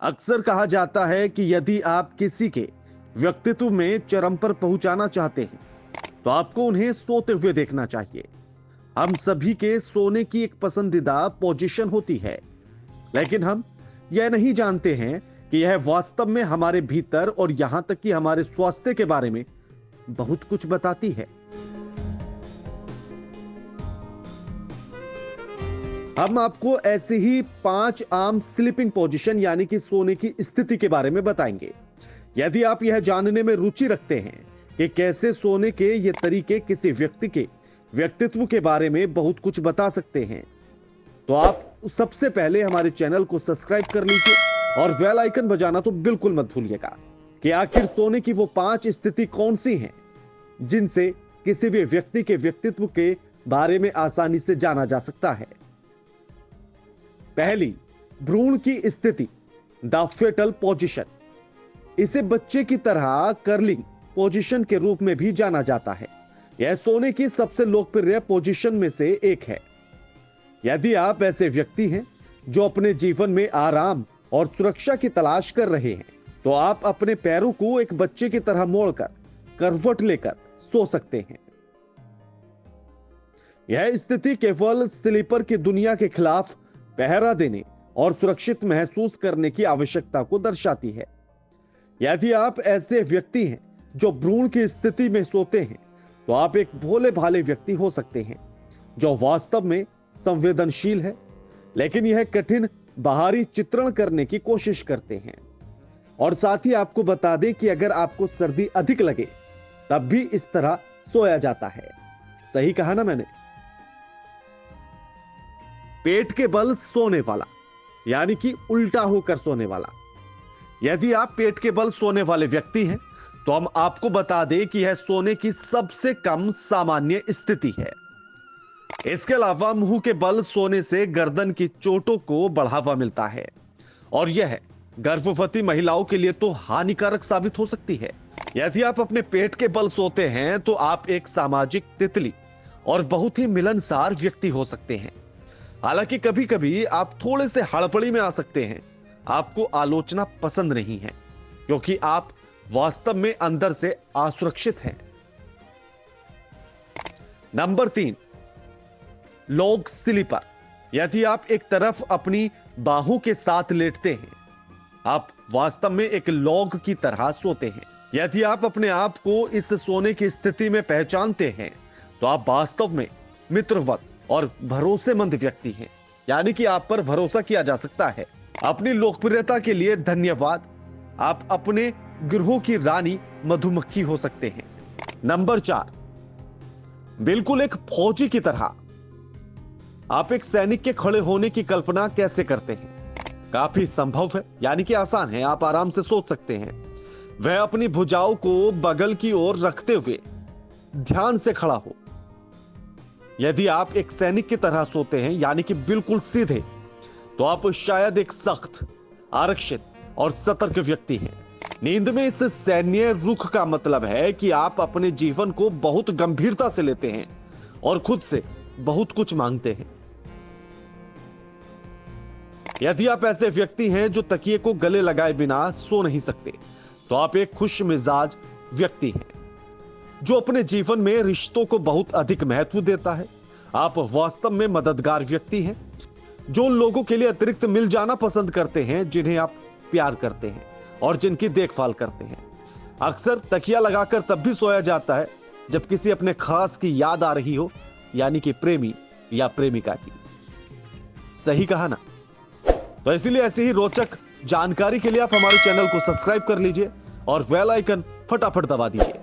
अक्सर कहा जाता है कि यदि आप किसी के व्यक्तित्व में चरम पर पहुंचाना चाहते हैं तो आपको उन्हें सोते हुए देखना चाहिए। हम सभी के सोने की एक पसंदीदा पोजीशन होती है, लेकिन हम यह नहीं जानते हैं कि यह वास्तव में हमारे भीतर और यहां तक कि हमारे स्वास्थ्य के बारे में बहुत कुछ बताती है। हम आपको ऐसी ही 5 आम स्लीपिंग पोजीशन यानी कि सोने की स्थिति के बारे में बताएंगे। यदि आप यह जानने में रुचि रखते हैं कि कैसे सोने के ये तरीके किसी व्यक्ति के व्यक्तित्व के बारे में बहुत कुछ बता सकते हैं, तो आप सबसे पहले हमारे चैनल को सब्सक्राइब कर लीजिए और बेल आइकन बजाना तो बिल्कुल मत भूलिएगा कि आखिर सोने की वो 5 स्थिति कौन सी हैं जिनसे किसी भी व्यक्ति के व्यक्तित्व के बारे में आसानी से जाना जा सकता है। पहली, भ्रूण की स्थिति, द फेटल पोजीशन। इसे बच्चे की तरह कर्लिंग पोजीशन के रूप में भी जाना जाता है। यह सोने की सबसे लोकप्रिय पोजीशन में से एक है। यदि आप ऐसे व्यक्ति हैं जो अपने जीवन में आराम और सुरक्षा की तलाश कर रहे हैं, तो आप अपने पैरों को एक बच्चे की तरह मोड़कर करवट लेकर सो सकते हैं। यह स्थिति केवल स्लीपर की दुनिया के खिलाफ पहरा देने और सुरक्षित महसूस करने की आवश्यकता को दर्शाती है। यदि आप ऐसे व्यक्ति हैं जो भ्रूण की स्थिति में सोते हैं, तो आप एक भोले भाले व्यक्ति हो सकते हैं जो वास्तव में संवेदनशील है, लेकिन यह कठिन बाहरी चित्रण करने की कोशिश करते हैं। और साथ ही आपको बता दें कि अगर आपको सर्दी अधिक लगे तब भी इस तरह सोया जाता है। सही कहा ना मैंने? पेट के बल सोने वाला यानी कि उल्टा होकर सोने वाला। यदि आप पेट के बल सोने वाले व्यक्ति हैं, तो हम आपको बता दें कि यह सोने की सबसे कम सामान्य स्थिति है। इसके अलावा मुंह के बल सोने से गर्दन की चोटों को बढ़ावा मिलता है और यह गर्भवती महिलाओं के लिए तो हानिकारक साबित हो सकती है। यदि आप अपने पेट के बल सोते हैं, तो आप एक सामाजिक तितली और बहुत ही मिलनसार व्यक्ति हो सकते हैं। हालांकि कभी कभी आप थोड़े से हड़बड़ी में आ सकते हैं। आपको आलोचना पसंद नहीं है क्योंकि आप वास्तव में अंदर से असुरक्षित हैं। Number 3, log sleeper. यदि आप एक तरफ अपनी बाहों के साथ लेटते हैं, आप वास्तव में एक लॉग की तरह सोते हैं। यदि आप अपने आप को इस सोने की स्थिति में पहचानते हैं, तो आप वास्तव में मित्रवत और भरोसेमंद व्यक्ति हैं, यानी कि आप पर भरोसा किया जा सकता है। अपनी लोकप्रियता के लिए धन्यवाद। आप अपने ग्रहों की रानी मधुमक्खी हो सकते हैं। नंबर 4, बिल्कुल एक फौजी की तरह। आप एक सैनिक के खड़े होने की कल्पना कैसे करते हैं? काफी संभव है, यानी कि आसान है। आप आराम से सोच सकते हैं। वह अपनी भुजाओं को बगल की ओर रखते हुए ध्यान से खड़ा हो। यदि आप एक सैनिक की तरह सोते हैं, यानी कि बिल्कुल सीधे, तो आप शायद एक सख्त, आरक्षित और सतर्क व्यक्ति हैं। नींद में इस सैन्य रुख का मतलब है कि आप अपने जीवन को बहुत गंभीरता से लेते हैं और खुद से बहुत कुछ मांगते हैं। यदि आप ऐसे व्यक्ति हैं जो तकिए को गले लगाए बिना सो नहीं सकते, तो आप एक खुश मिजाज व्यक्ति हैं जो अपने जीवन में रिश्तों को बहुत अधिक महत्व देता है। आप वास्तव में मददगार व्यक्ति हैं जो उन लोगों के लिए अतिरिक्त मिल जाना पसंद करते हैं जिन्हें आप प्यार करते हैं और जिनकी देखभाल करते हैं। अक्सर तकिया लगाकर तब भी सोया जाता है जब किसी अपने खास की याद आ रही हो, यानी कि प्रेमी या प्रेमिका की। सही कहा ना? तो इसीलिए ऐसी ही रोचक जानकारी के लिए आप हमारे चैनल को सब्सक्राइब कर लीजिए और बेल आइकन फटाफट दबा दीजिए।